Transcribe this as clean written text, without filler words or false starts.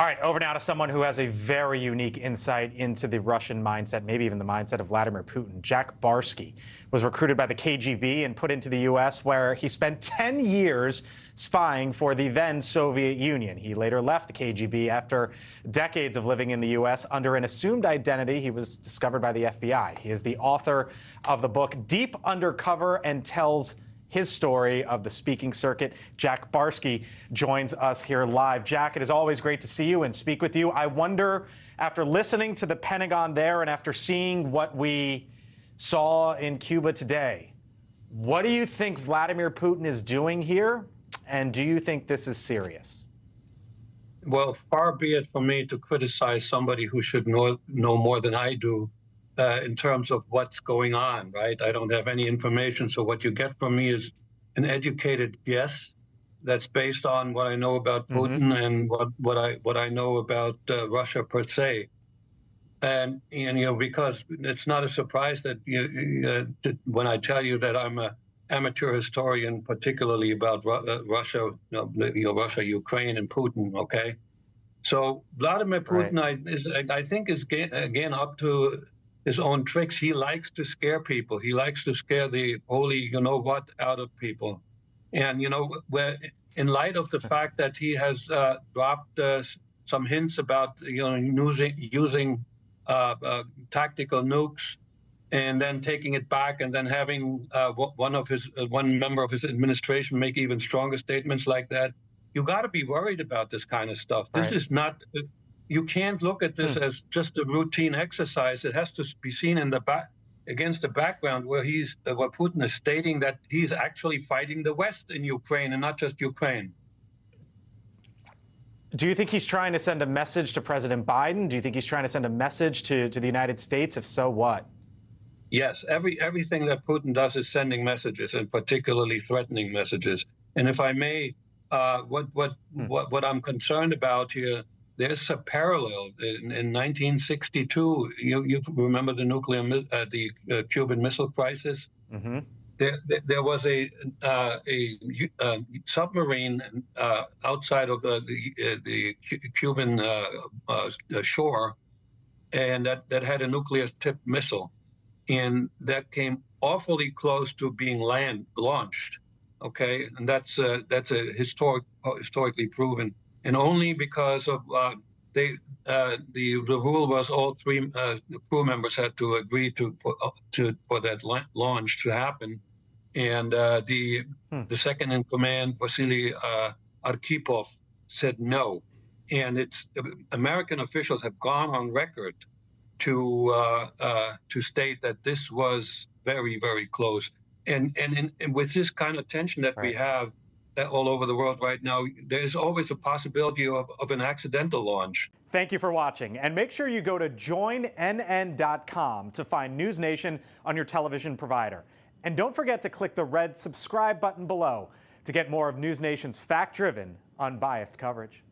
All right, over now to someone who has a very unique insight into the Russian mindset, maybe even the mindset of Vladimir Putin. Jack Barsky was recruited by the KGB and put into the U.S., where he spent 10 years spying for the then Soviet Union. He later left the KGB after decades of living in the U.S. under an assumed identity. He was discovered by the FBI. He is the author of the book Deep Undercover and tells his story of the speaking circuit. Jack Barsky joins us here live. Jack, it is always great to see you and speak with you. I wonder, after listening to the Pentagon there and after seeing what we saw in Cuba today, what do you think Vladimir Putin is doing here? And do you think this is serious? Well, far be it from me to criticize somebody who should know more than I do in terms of what's going on, right? I don't have any information, so what you get from me is an educated guess that's based on what I know about Putin and what I know about Russia per se. And because it's not a surprise that when I tell you that I'm an amateur historian, particularly about Russia, Russia, Ukraine, and Putin. Okay, so Vladimir Putin, I think, is again up to his own tricks. He likes to scare people. He likes to scare the holy, what, out of people. And in light of the fact that he has dropped some hints about using tactical nukes, and then taking it back, and then having one member of his administration make even stronger statements like that, you got to be worried about this kind of stuff. This is not. You can't look at this as just a routine exercise. It has to be seen in against the background where Putin is stating that he's actually fighting the West in Ukraine and not just Ukraine. Do you think he's trying to send a message to President Biden? Do you think he's trying to send a message to the United States? If so, what? Yes, everything that Putin does is sending messages, and particularly threatening messages. And if I may, what I'm concerned about here, there's a parallel. In 1962, you remember the Cuban Missile Crisis? There was a submarine outside of the Cuban shore, and that had a nuclear-tipped missile, and that came awfully close to being launched. Okay, and that's a historically proven, and only because of the rule was all three crew members had to agree for that launch to happen. And the second in command, Vasily Arkhipov, said no. And American officials have gone on record to state that this was very, very close. And with this kind of tension that we have all over the world right now, there's always a possibility of an accidental launch. Thank you for watching. And make sure you go to joinnn.com to find NewsNation on your television provider. And don't forget to click the red subscribe button below to get more of NewsNation's fact-driven, unbiased coverage.